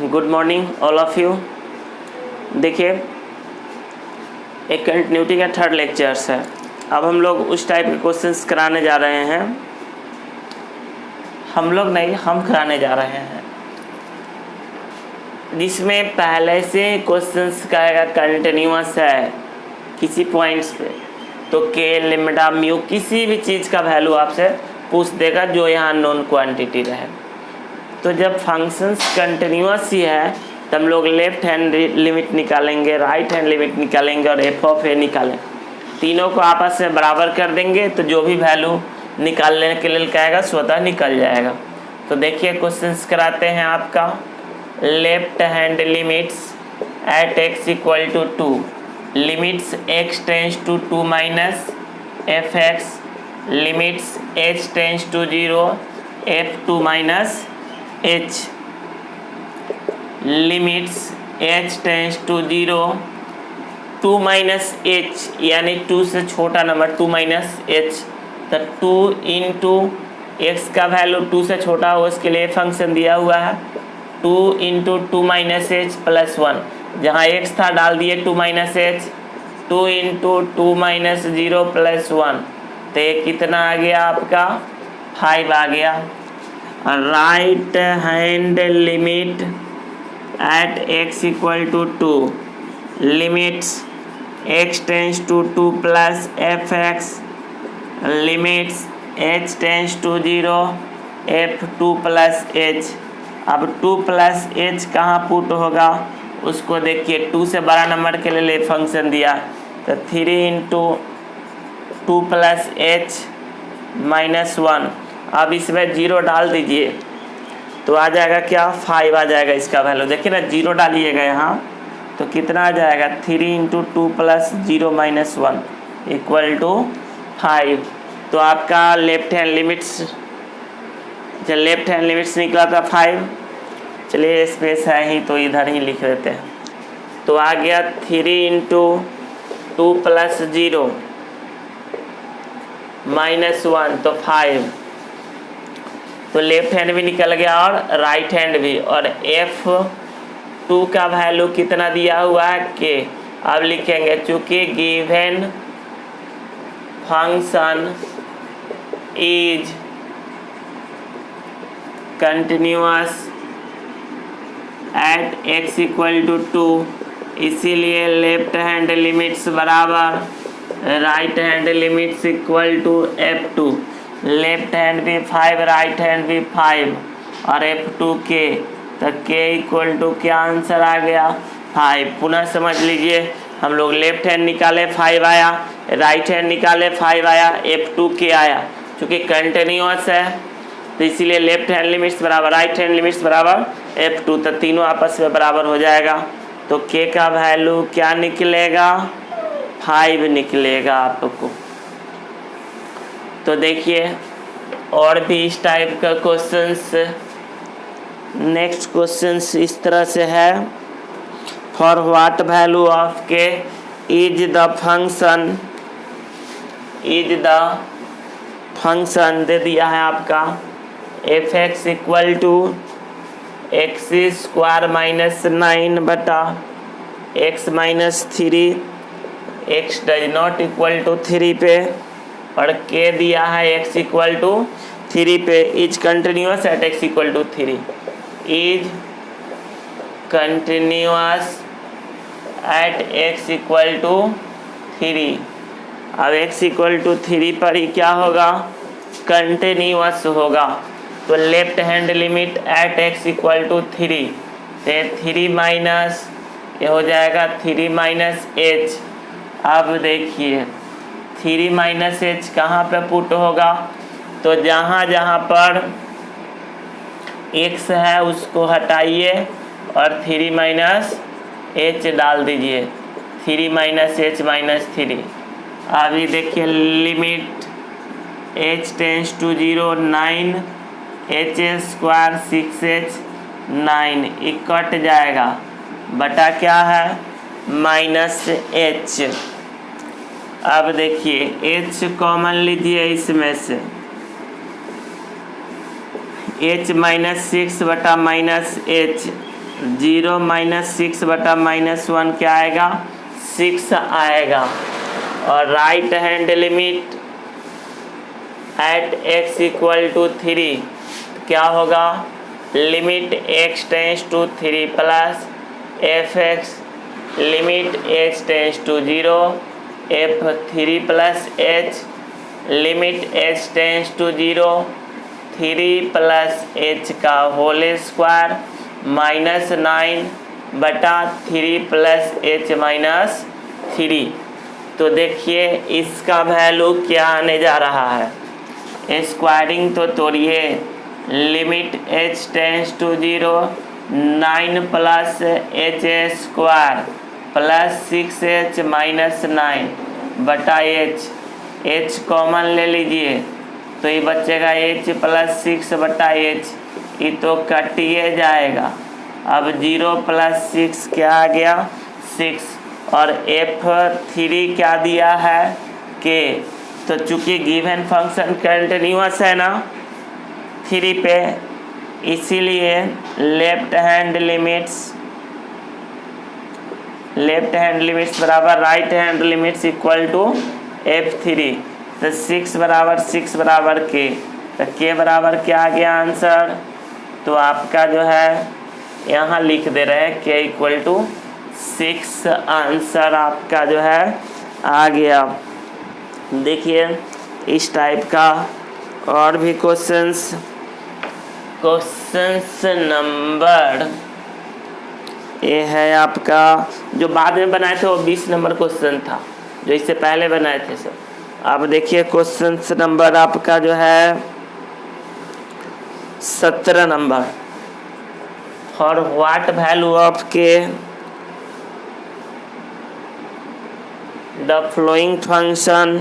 Good morning all of you. देखिए, एक continuity का थर्ड लेक्चर्स है। अब हम लोग उस टाइप के क्वेश्चंस कराने जा रहे हैं। हम लोग नहीं, हम कराने जा रहे हैं, जिसमें पहले से क्वेश्चंस का कंटिन्यूअस है किसी पॉइंट्स पे, तो के लिम्डा म्यू किसी भी चीज़ का वैल्यू आपसे पूछ देगा जो यहाँ नॉन क्वांटिटी रहे। तो जब फंक्शंस कंटिन्यूअस ही है तो हम लोग लेफ्ट हैंड लिमिट निकालेंगे, राइट हैंड लिमिट निकालेंगे और एफ ऑफ ए निकालें। तीनों को आपस में बराबर कर देंगे तो जो भी वैल्यू निकालने के लिए कहेगा स्वतः निकल जाएगा। तो देखिए क्वेश्चंस कराते हैं आपका। Left hand limits at x equal to 2, limits x tends to 2 minus f x, limits h tends to 0 f2 minus h, limits h tends to 0 2 minus h, यानी 2 से छोटा नंबर 2 माइनस h। तो 2 into x का value 2 से छोटा हो उसके लिए फंक्शन दिया हुआ है 2 इंटू 2 माइनस एच प्लस 1। जहाँ x था डाल दिए 2 minus H, 2 into 2 minus 0 plus 1। तो ये कितना आ गया आपका 5 आ गया। Right hand limit at x equal to 2, limits x tends to 2 plus f x, limits h tends to 0 f2 plus h। अब 2 प्लस h कहाँ पुट होगा उसको देखिए। 2 से बड़ा नंबर के लिए फंक्शन दिया तो 3 इंटू 2 प्लस h माइनस 1। अब इसमें 0 डाल दीजिए तो आ जाएगा क्या 5 आ जाएगा इसका वैल्यू। देखिए ना 0 डालिएगा यहाँ तो कितना आ जाएगा 3 into 2 plus 0 minus 1 equal to 5। तो आपका लेफ्ट हैंड लिमिट्स निकला था 5। चलिए स्पेस है ही तो इधर ही लिख देते हैं। तो आ गया 3 इंटू 2 प्लस 0 माइनस 1 तो 5। तो लेफ्ट हैंड भी निकल गया और राइट हैंड भी। और f2 का वैल्यू कितना दिया हुआ है के। अब लिखेंगे चूँकि given function is continuous at x equal to 2, इसीलिए लेफ्ट हैंड लिमिट्स बराबर right hand limits equal to f2। Left hand भी 5, राइट हैंड भी 5 और f2 के, तो k इक्वल टू क्या आंसर आ गया 5। पुनः समझ लीजिए, हम लोग लेफ्ट हैंड निकाले 5 आया, राइट हैंड निकाले 5 आया, f2 के आया। चूँकि कंटिन्यूअस है तो इसीलिए लेफ्ट हैंड लिमिट्स बराबर राइट हैंड लिमिट्स बराबर f2, तो तीनों आपस में बराबर हो जाएगा। तो k का वैल्यू क्या निकलेगा 5 निकलेगा आपको। तो देखिए और भी इस टाइप का क्वेश्चंस। नेक्स्ट क्वेश्चंस इस तरह से है। For what value of k is the function दे दिया है आपका f x equal to x square minus 9 बटा x minus 3, x does not equal to 3 पे, और के दिया है x इक्वल टू 3 पे। Is continuous at x equal to 3, is continuous at x equal to 3। अब x इक्वल टू 3 पर ही क्या होगा कंटिन्यूअस होगा। तो left hand limit at x equal to 3, तो 3 माइनस ये हो जाएगा 3 माइनस h। अब देखिए 3 माइनस h कहाँ पे पुट होगा, तो जहाँ जहाँ पर x है उसको हटाइए और 3 माइनस h डाल दीजिए, 3 माइनस h माइनस 3। अभी देखिए limit h tends to 0 9 h square 6h 9 ये कट जाएगा बटा क्या है माइनस h। अब देखिए h कॉमन लीजिए इसमें से, h माइनस 6 बटा माइनस h 0 माइनस 6 बटा -1 क्या आएगा? 6 आएगा। और right hand limit at x equal to 3 क्या होगा? Limit x tends to 3 plus f(x) limit h tends to 0 f3 plus h limit h tends to 0 3 plus h का whole square -9 बटा 3 plus h minus 3। तो देखिए इसका value क्या आने जा रहा है? स्क्वायरिंग तो तोड़िए, limit h tends to 0 9 plus h square plus 6h minus 9 बटा h कॉमन ले लीजिए तो ये बचेगा h प्लस 6 बटा h, ये तो कटिए जाएगा। अब 0 प्लस 6 क्या आ गया? 6। और f3 क्या दिया है? k। तो चूंकि गिवन फंक्शन कंटिन्यूअस है ना 3 पे, इसीलिए लेफ्ट हैंड लिमिट्स बराबर right hand limits equal to f3। तो 6 बराबर k, तो k बराबर क्या आ गया आंसर? तो आपका जो है यहाँ लिख दे रहे हैं k इक्वल टू 6 आंसर आपका जो है आ गया। देखिए इस टाइप का और भी क्वेश्चंस नंबर ये है आपका, जो बाद में बनाए थे वो 20 नंबर क्वेश्चन था, जो इससे पहले बनाए थे सब। अब देखिए क्वेश्चंस नंबर आपका जो है 17 नंबर। For what value of k the following function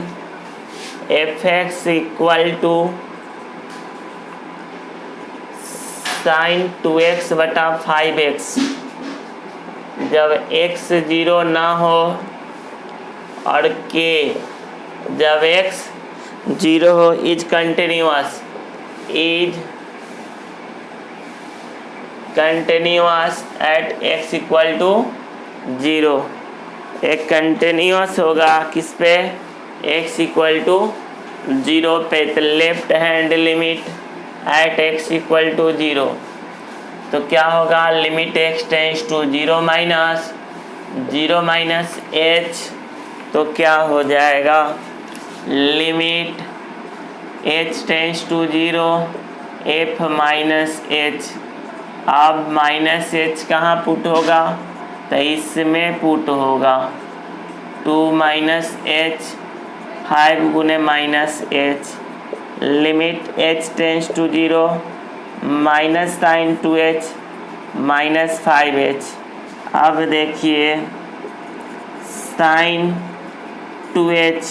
f(x) equal to sin 2x बटा 5x जब x 0 ना हो और k जब x 0 हो is continuous at x equal to 0। एक कंटिन्यूअस होगा किस पे? x इक्वल टू 0 पे। तो left hand limit at x equal to 0 तो क्या होगा? Limit x tends to 0 minus h, तो क्या हो जाएगा? Limit h tends to 0 f minus h। अब माइनस h कहाँ पुट होगा? तो इसमें पुट होगा 2 माइनस h 5 गुने minus h limit h tends to 0 minus sine 2h minus 5h। अब देखिए साइन 2h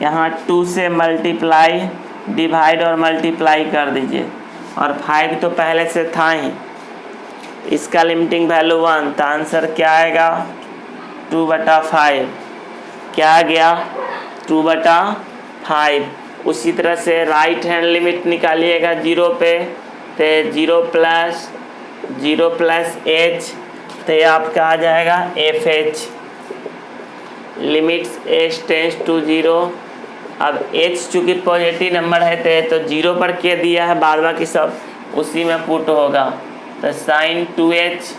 यहाँ 2 से मल्टीप्लाई डिवाइड और मल्टीप्लाई कर दीजिए, और 5 तो पहले से था ही, इसका लिमिटिंग वैल्यू 1, तो आंसर क्या आएगा? 2/5। क्या आ गया? 2/5। उसी तरह से राइट हैंड लिमिट निकालिएगा 0 पे, तो 0 प्लस h, तो ये आपका आ जाएगा fh limits h tends to 0। अब h चूँकि पॉजिटिव नंबर है तो 0 पर के दिया है, बाद बाकी सब उसी में पुट होगा। तो साइन 2h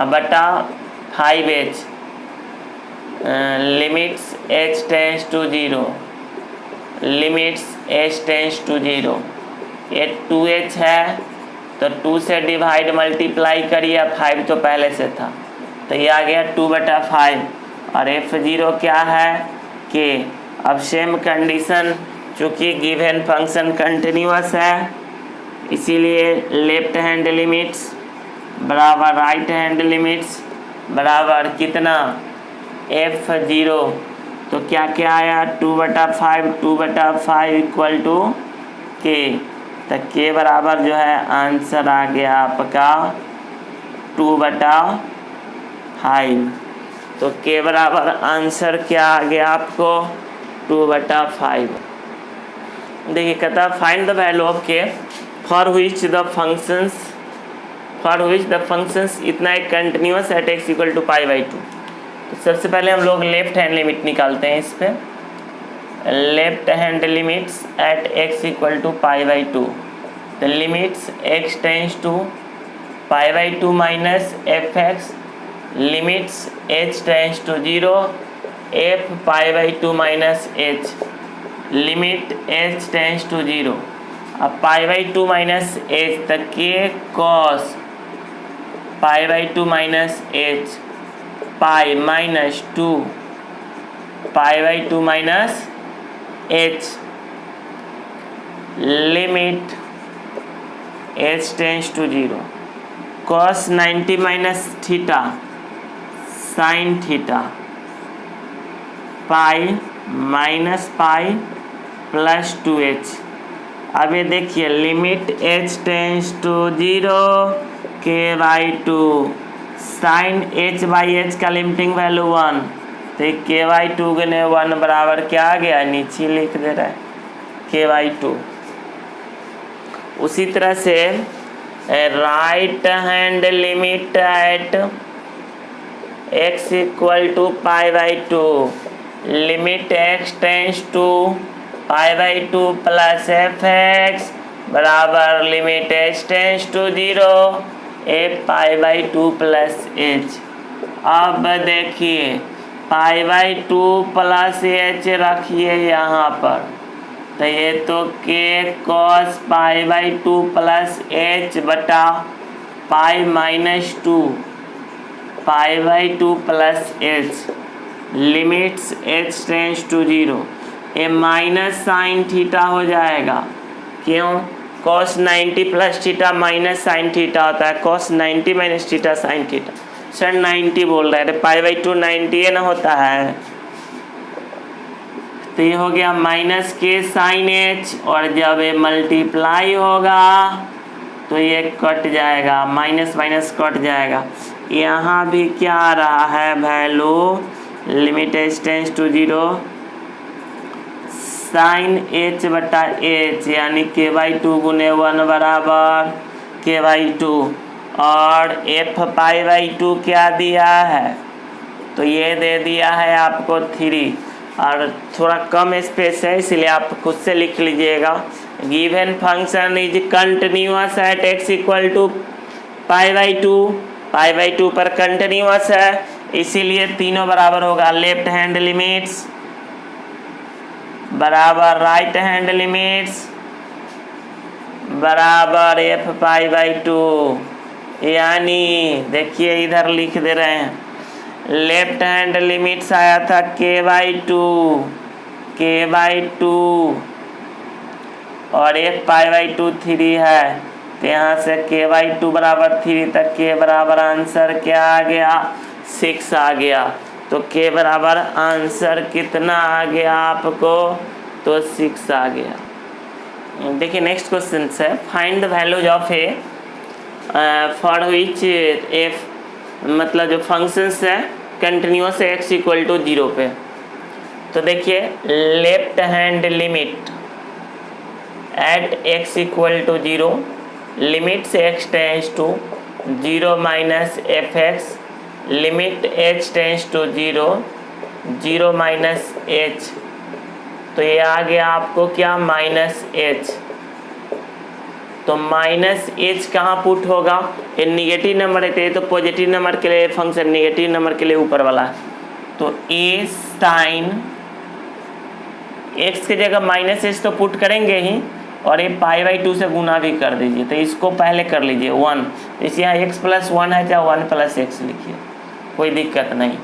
बटा 5h limits h tends to 0 limits h tends to 0। ये 2h है तो 2 से डिवाइड मल्टीप्लाई करिए, 5 तो पहले से था, तो ये आ गया 2/5। और f0 क्या है? k। अब सेम कंडीशन, चूँकि गिवन फंक्शन कंटिन्यूअस है इसीलिए लेफ्ट हैंड लिमिट्स बराबर राइट हैंड लिमिट्स बराबर कितना? f0। तो क्या क्या आया? 2/5 इक्वल टू k। तो k बराबर जो है आंसर आ गया आपका 2/5। तो k बराबर आंसर क्या आ गया आपको? 2/5। देखिए कहता find the value of k for which the functions for which the functions इतना एक continuous at x equal to pi by two. तो सबसे पहले हम लोग लेफ्ट हैंड लिमिट निकालते हैं इस पर। Left hand limits at x equal to pi by two. The limits x tends to pi by two minus f x, limits h tends to zero f pi by two minus h, limit h tends to zero. अब pi by two minus h तक k cos pi by two minus h, pi minus two pi by two minus h, limit h tends to zero cos 90 minus theta sine theta, pi minus pi plus 2h। अब ये देखिए limit h tends to zero k by two, sine h by h का limiting value 1, तो के by two गुने 1 बराबर क्या आ गया, नीचे लिख दे रहा है के बाई टू। उसी तरह से right hand limit at x equal to pi by two, limit x tends to pi by two plus f x बराबर limit h tends to zero f pi by two plus h. अब देखिए pi by two plus h रखिए यहाँ पर, तो ये तो k cos pi by two plus h बटा pi minus two pi by two plus h, limits h tends to zero. ये माइनस साइन थीटा हो जाएगा, क्यों, cos 90 plus theta minus sine theta होता है, cos 90 minus theta sine theta. Sir 90 बोल रहे हैं, पाई बाई टू 90 ना होता है, तो ये हो गया माइनस के साइन एच, और जब ये मल्टीप्लाई होगा तो ये कट जाएगा, माइनस माइनस कट जाएगा। यहाँ भी क्या आ रहा है value, limit h tends to zero sine h बटा एच, यानी के बाई टू गुने 1 बराबर के बाई टू, और एफ पाई बाई टू क्या दिया है, तो ये दे दिया है आपको 3, और थोड़ा कम स्पेस है इसलिए आप खुद से लिख लीजिएगा। Given function is continuous at x equal to pi by two पर कंटिन्यूअस है, इसीलिए तीनों बराबर होगा। लेफ्ट हैंड लिमिट्स बराबर राइट हैंड लिमिट्स बराबर एफ पाई बाई टू, यानी देखिए इधर लिख दे रहे हैं, लेफ्ट हैंड लिमिट्स आया था के बाई टू और एफ पाई बाई टू 3 है, तो यहाँ से के बाई टू बराबर 3 तक के बराबर आंसर क्या आ गया, 6 आ गया। तो के बराबर आंसर कितना आ गया आपको, तो 6 आ गया। देखिए नेक्स्ट क्वेश्चन है, find the values of A for which F, मतलब जो फंक्शंस है कंटिन्यूअस है एक्स इक्वल टू 0 पे। तो देखिए left hand limit at x equal to 0, limit से x tends to 0 minus f x, limit h tends to 0 0 minus h, तो ये आ गया आपको क्या, माइनस एच। तो माइनस एच कहाँ पुट होगा, ये निगेटिव नंबर है, तो पॉजिटिव नंबर के लिए फंक्शन, निगेटिव नंबर के लिए ऊपर वाला है, तो ए साइन एक्स की जगह माइनस एच तो पुट करेंगे ही, और ये पाई बाई टू से गुना भी कर दीजिए। तो इसको पहले कर लीजिए 1, इसे यहाँ एक्स प्लस 1 है, चाहे 1 प्लस एक्स लिखिए, कोई दिक्कत नहीं।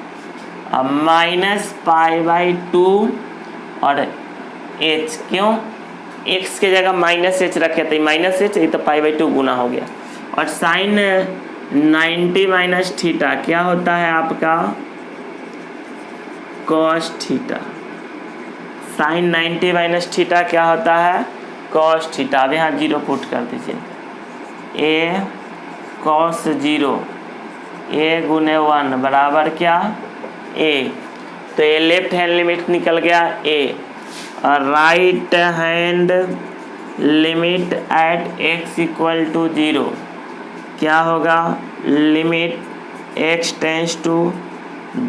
अब माइनस पाई बाई टू और एच, क्यों, एक्स की जगह माइनस एच रखे थे, माइनस एच, ये तो पाई बाई टू गुना हो गया। और साइन 90 माइनस थीटा क्या होता है आपका, cos theta. Sine 90 minus theta क्या होता है, कॉस थीटा। अब यहाँ 0 पुट कर दीजिए, ए कॉस 0 ए गुने 1 बराबर क्या, ए, तो ये लेफ्ट हैंड लिमिट निकल गया ए, और right hand limit at x equal to 0, क्या होगा, limit x tends to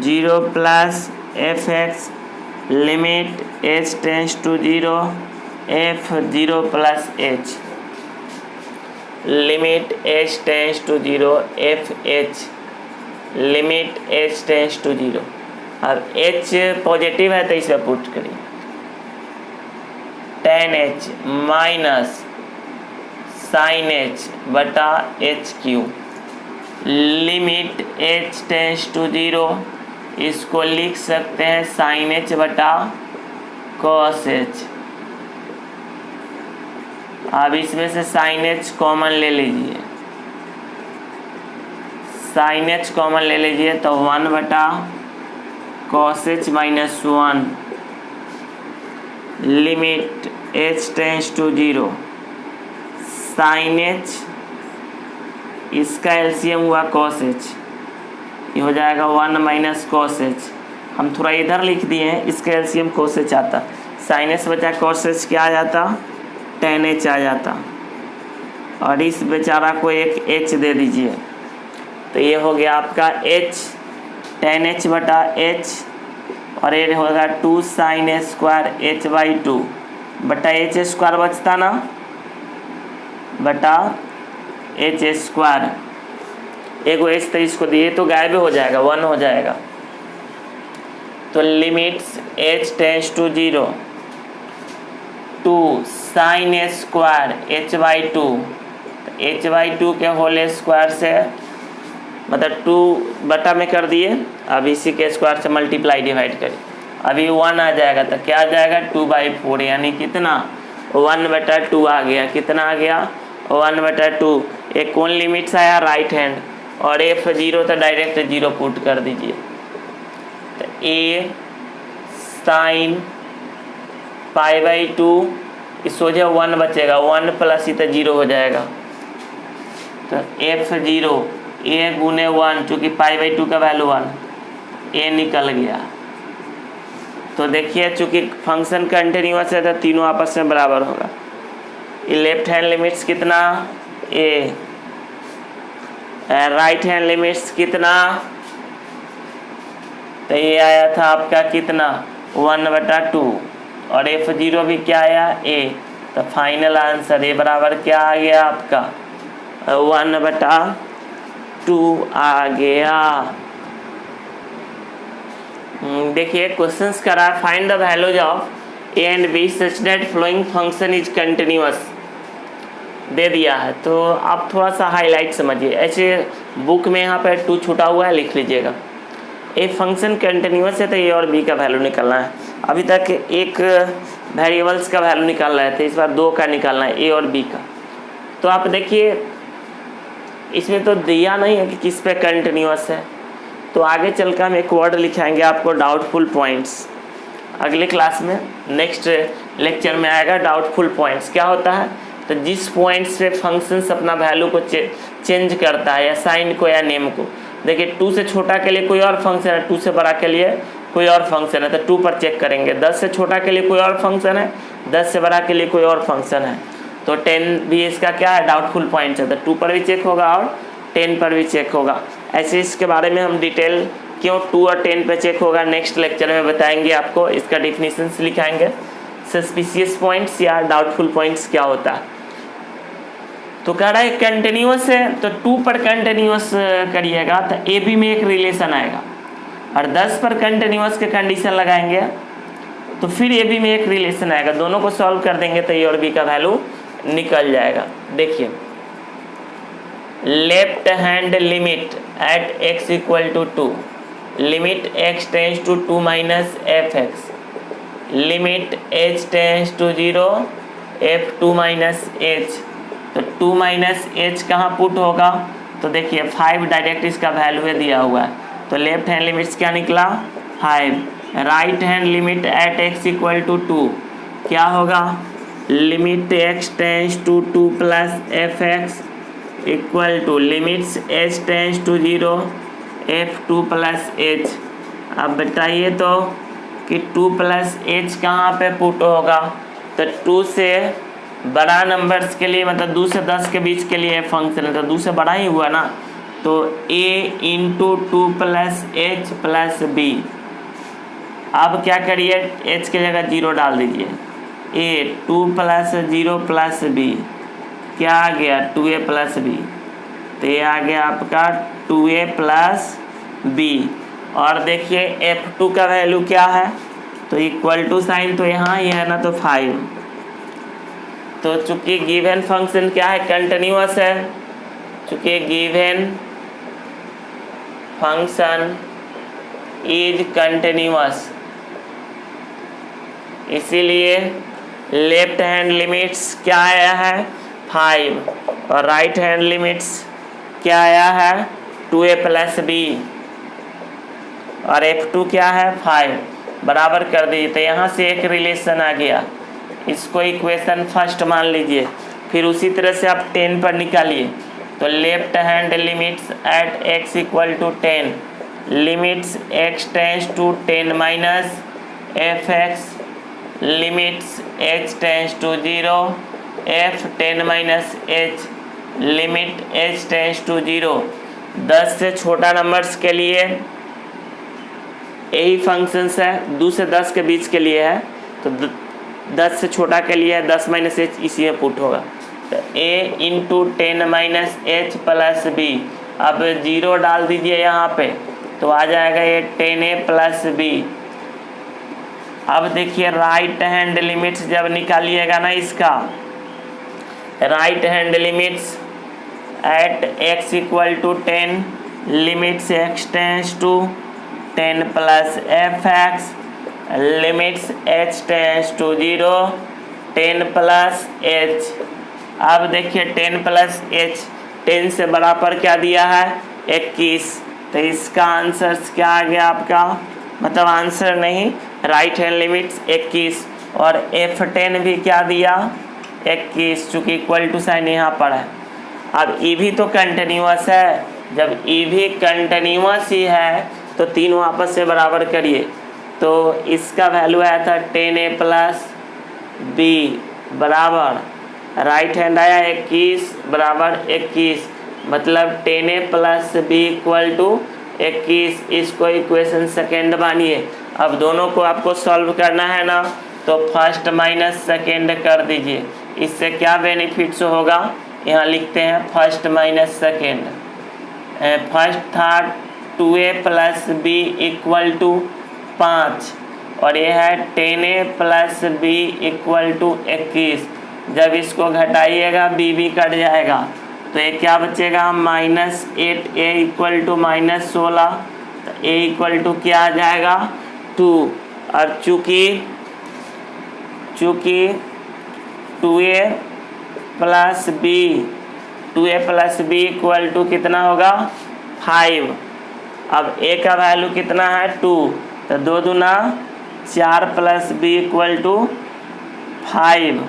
0 plus f x, limit h tends to 0 f 0 plus h, limit h tends to 0 f h, limit h tends to 0। अब h positive है तो इसमें put करिए, tan h minus sine h बटा h cube, limit h tends to 0, इसको लिख सकते हैं साइन h बटा कॉस h। अब इसमें से साइन h कॉमन ले लीजिए, साइन h कॉमन ले लीजिए तो 1 बटा cos h minus 1, limit h tends to 0, sine h, इसका एलसीएम हुआ कॉस h, ये हो जाएगा 1 माइनस कॉस h। हम थोड़ा इधर लिख दिए हैं, इसका एलसीएम कॉस h आता, साइन h बचा कॉस h क्या आ जाता, tan h आ जाता, और इस बेचारा को एक h दे दीजिए तो ये हो गया आपका h, tan h बटा h, और ये होगा 2 sine h square h by 2 बटा h स्क्वायर बचता ना, बटा एच स्क्वायर, एक एच तो इसको दिए तो गायब हो जाएगा, 1 हो जाएगा। तो limits h tends to 0 2 sine h square h by 2, h by 2 के होल स्क्वायर से मतलब 2 बटा में कर दिए, अब इसी के स्क्वायर से मल्टीप्लाई डिवाइड करिए, अभी 1 आ जाएगा तो क्या आ जाएगा 2/4, यानी कितना 1 बटा 2 आ गया, कितना आ गया 1 बटा 2। एक कौन लिमिट्स आया, राइट हैंड, और f 0 तो डायरेक्ट 0 पुट कर दीजिए, तो a साइन पाई बाई 2, इस वजह 1 बचेगा, 1 प्लस ही तो 0 हो जाएगा, तो f 0 a गुने 1, चूँकि पाई बाई 2 का वैल्यू 1, a निकल गया। तो देखिए चूँकि फंक्शन कंटिन्यूअस है तो तीनों आपस में बराबर होगा। ये लेफ्ट हैंड लिमिट्स कितना a, राइट हैंड लिमिट्स कितना, तो ये आया था आपका कितना 1 बटा 2, और f 0 भी क्या आया a, तो फाइनल आंसर a बराबर क्या आ गया आपका 1 बटा 2 आ गया। देखिए क्वेश्चंस करा, find the values of a and b such that following function is continuous, दे दिया है। तो आप थोड़ा सा हाईलाइट समझिए, ऐसे बुक में यहाँ पर 2 छूटा हुआ है, लिख लीजिएगा। ए फंक्शन कंटिन्यूअस है तो ए और बी का वैल्यू निकालना है। अभी तक एक वेरिएबल्स का वैल्यू निकाल रहे थे, इस बार 2 का निकालना है, ए और बी का। तो आप देखिए इसमें तो दिया नहीं है कि किस पे कंटिन्यूअस है, तो आगे चल कर हम एक वर्ड लिखाएंगे आपको डाउटफुल पॉइंट्स, अगले क्लास में नेक्स्ट लेक्चर में आएगा डाउटफुल पॉइंट्स क्या होता है। तो जिस पॉइंट्स पे फंक्शंस अपना वैल्यू को चेंज करता है, या साइन को या नेम को, देखिए 2 से छोटा के लिए कोई और फंक्शन है, 2 से बड़ा के लिए कोई और फंक्शन है, तो 2 पर चेक करेंगे। 10 से छोटा के लिए कोई और फंक्शन है, 10 से बड़ा के लिए कोई और फंक्शन है, तो 10 भी इसका क्या है डाउटफुल पॉइंट है, तो 2 पर भी चेक होगा और 10 पर भी चेक होगा। ऐसे इसके बारे में हम डिटेल क्यों 2 और 10 पे चेक होगा नेक्स्ट लेक्चर में बताएंगे आपको, इसका डिफिनीशंस लिखाएंगे। सस्पिशियस पॉइंट्स या डाउटफुल पॉइंट्स क्या होता है। तो कह रहा है कंटिन्यूअस है तो 2 पर कंटिन्यूअस करिएगा तो ए बी में एक रिलेशन आएगा, और 10 पर कंटिन्यूअस के कंडीशन लगाएंगे तो फिर ए बी में एक रिलेशन आएगा, दोनों को सॉल्व कर देंगे तो ए और बी का वैल्यू निकल जाएगा। देखिए left hand limit at x equal to 2, limit x tends to 2 minus f x, limit h tends to 0 f2 minus h, तो 2 माइनस एच कहाँ पुट होगा, तो देखिए 5 डायरेक्ट इसका वैल्यू दिया हुआ है, तो लेफ्ट हैंड लिमिट्स क्या निकला 5। Right hand limit at x equal to 2 क्या होगा, limit x tends to 2 plus f x equal to limits h tends to 0 f2 plus h। अब बताइए तो कि 2 प्लस h कहाँ पे पुट होगा, तो 2 से बड़ा नंबर्स के लिए मतलब 2 से 10 के बीच के लिए फंक्शन है, तो 2 से बड़ा ही हुआ ना, तो a into 2 plus h plus b. अब क्या करिए, h की जगह 0 डाल दीजिए, a 2 प्लस 0 प्लस बी, क्या आ गया 2a प्लस बी, तो ये आ गया आपका 2a प्लस बी। और देखिए f2 का वैल्यू क्या है, तो इक्वल टू साइन तो यहाँ ही है ना, तो 5। तो चूंकि गिवन फंक्शन क्या है, कंटिन्यूअस है, चूंकि गिवन फंक्शन इज कंटिन्यूअस, इसीलिए लेफ्ट हैंड लिमिट्स क्या आया है 5 और राइट हैंड लिमिट्स क्या आया है 2a प्लस बी और f2 क्या है 5, बराबर कर दीजिए। तो यहाँ से एक रिलेशन आ गया, इसको इक्वेशन फर्स्ट मान लीजिए। फिर उसी तरह से आप 10 पर निकालिए, तो left hand limits at x equal to 10, limits x tends to 10 minus fx, limits h tends to 0, f 10 minus h, limit h tends to 0। 10 से छोटा नंबर्स के लिए यही फंक्शंस है, 2 से 10 के बीच के लिए है, तो 10 से छोटा के लिए 10 माइनस एच इसी में पुट होगा, तो a into 10 minus h plus b. अब 0 डाल दीजिए यहाँ पे, तो आ जाएगा ये 10a प्लस बी। अब देखिए राइट हैंड लिमिट्स जब निकालिएगा ना इसका, right hand limits at x equal to 10, limits x tends to 10 plus fx, limits h tends to 0, 10 plus h। अब देखिए 10 प्लस h, 10 से बड़ा पर क्या दिया है 21, तो इसका आंसर क्या आ गया आपका, मतलब आंसर नहीं, राइट हैंड लिमिट्स 21 और f10 भी क्या दिया 21, चूँकि इक्वल टू साइन यहाँ पर है। अब e भी तो कंटिन्यूअस है, जब e भी कंटिन्यूअस ही है तो तीनों आपस से बराबर करिए, तो इसका वैल्यू आया था 10a प्लस बी बराबर राइट हैंड आया 21 बराबर 21, मतलब 10a plus B equal to 21। इसको इक्वेशन सेकेंड मानिए। अब दोनों को आपको सॉल्व करना है ना, तो फर्स्ट माइनस सेकेंड कर दीजिए। इससे क्या बेनिफिट्स होगा, यहाँ लिखते हैं फर्स्ट माइनस सेकेंड। फर्स्ट था 2a plus B equal to 5 और ये है 10a plus B equal to 21। जब इसको घटाइएगा b भी कट जाएगा, तो ये क्या बचेगा minus 8a equal to minus 16, तो a इक्वल टू क्या आ जाएगा 2। और चूँकि 2a plus B equal to कितना होगा 5। अब a का वैल्यू कितना है 2, तो 2 दूना 4 प्लस बी इक्वल टू 5,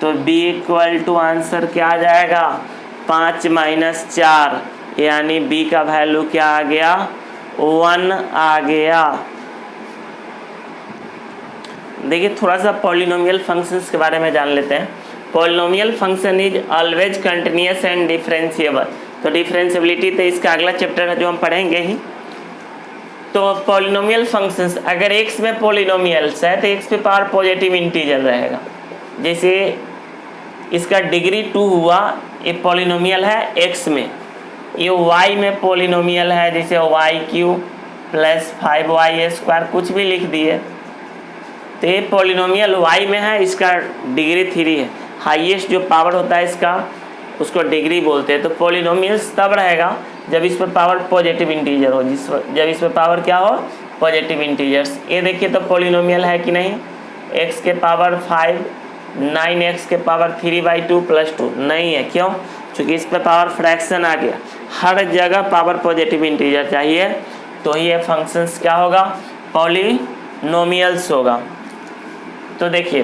तो b इक्वल टू आंसर क्या आ जाएगा 5 माइनस 4, यानी b का वैल्यू क्या आ गया 1 आ गया। देखिए थोड़ा सा पॉलिनोमियल फंक्शंस के बारे में जान लेते हैं। Polynomial function is always continuous and differentiable. तो डिफरेंशिएबिलिटी तो इसका अगला चैप्टर है जो हम पढ़ेंगे ही। तो पॉलिनोमियल फंक्शंस, अगर x में पॉलिनोमियल्स है तो x पे पावर पॉजिटिव इंटीजर रहेगा। जैसे इसका डिग्री 2 हुआ, ये पॉलिनोमियल है x में, ये y में पॉलिनोमियल है, जैसे y³ प्लस 5y² कुछ भी लिख दिए, तो ये पॉलिनोमियल y में है, इसका डिग्री 3 है। हाईएस्ट जो पावर होता है इसका उसको डिग्री बोलते हैं। तो पॉलिनोमियल्स तब रहेगा जब इस पर पावर पॉजिटिव इंटीजर हो, जब इस पर पावर क्या हो पॉजिटिव इंटीजर्स। ये देखिए तो पॉलिनोमियल है कि नहीं, x के पावर 5 9x के पावर 3/2 प्लस 2 नहीं है, क्यों, क्योंकि इस पर पावर फ्रैक्शन आ गया। हर जगह पावर पॉजिटिव इंटीजर चाहिए, तो ये फंक्शंस क्या होगा पॉलिनोमियल्स होगा। तो देखिए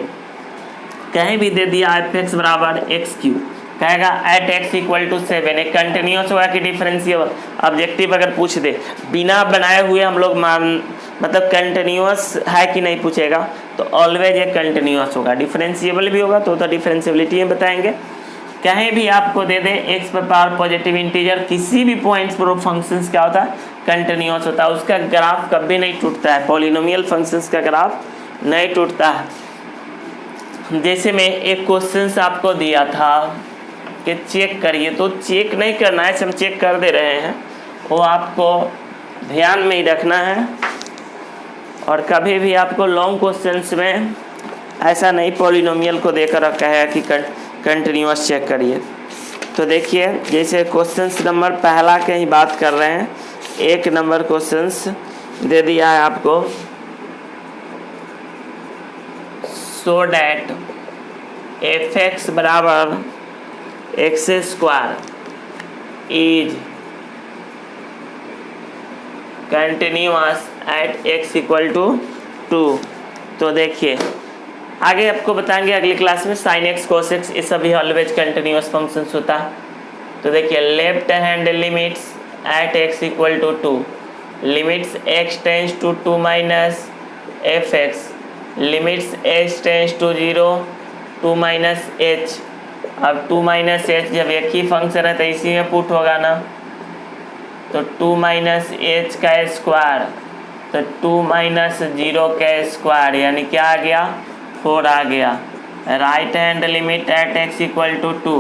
कहीं भी दे दिया f(x) बराबर x³, कहेगा एट x इक्वल टू 7, एक कंटिन्यूस होगा कि डिफरेंशिएबल। ऑब्जेक्टिव अगर पूछ दे बिना बनाए हुए हम लोग मतलब कंटिन्यूस है कि नहीं पूछेगा, तो ऑलवेज ये कंटिन्यूस होगा। डिफरेंशिएबल भी होगा तो डिफरेंशिएबिलिटी में बताएंगे। कहीं भी आपको दे दे एक्स पर पावर पॉजिटिव इंटीजर, किसी भी पॉइंट्स पर वो फंक्शंस क्या होता है, कंटिन्यूस होता है, उसका ग्राफ कभी नहीं टूटता है। पॉलिनोमियल फंक्शंस का ग्राफ नहीं टूटता है। जैसे मैं एक क्वेश्चन आपको दिया था कि चेक करिए, तो चेक नहीं करना है, हम चेक कर दे रहे हैं, वो आपको ध्यान में ही रखना है। और कभी भी आपको लॉन्ग क्वेश्चंस में ऐसा नहीं पॉलिनोमियल को देकर रखा है कि कंटिन्यूस चेक करिए। तो देखिए जैसे क्वेश्चंस नंबर पहला के ही बात कर रहे हैं, एक नंबर क्वेश्चंस दे दिया है आपको, सो डैट fx बराबर x square is continuous at x equal to 2। तो देखिए आगे आपको बताएंगे अगली क्लास में साइन एक्स कोस एक्स ये सभी ऑलवेज कंटिन्यूस फंक्शंस होता है। तो देखिए left hand limits at x equal to 2, limits x tends to 2 minus f x, limits h tends to 0 2 minus h। अब 2 माइनस h जब एक ही फंक्शन है तो इसी में पुट होगा ना, तो 2 माइनस एच का स्क्वायर, तो 2 माइनस 0 का स्क्वायर यानी क्या आ गया, 4 आ गया। Right hand limit at x equal to 2,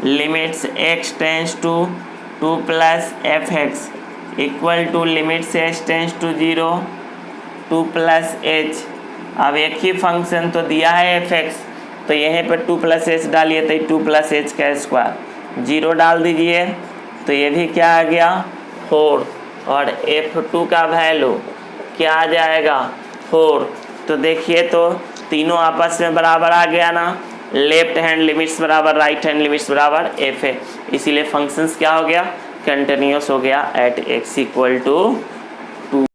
limits x tends to 2 plus f x equal to limits h tends to 0 2 plus h। अब एक ही फंक्शन तो दिया है एफ एक्स, तो यहीं पर 2 प्लस h डालिए तो 2 प्लस h का स्क्वायर, 0 डाल दीजिए तो ये भी क्या आ गया 4, और f2 का वैल्यू क्या आ जाएगा 4। तो देखिए तो तीनों आपस में बराबर आ गया ना, लेफ्ट हैंड लिमिट्स बराबर राइट हैंड लिमिट्स बराबर f है, इसीलिए फंक्शंस क्या हो गया, कंटिन्यूस हो गया एट x इक्वल टू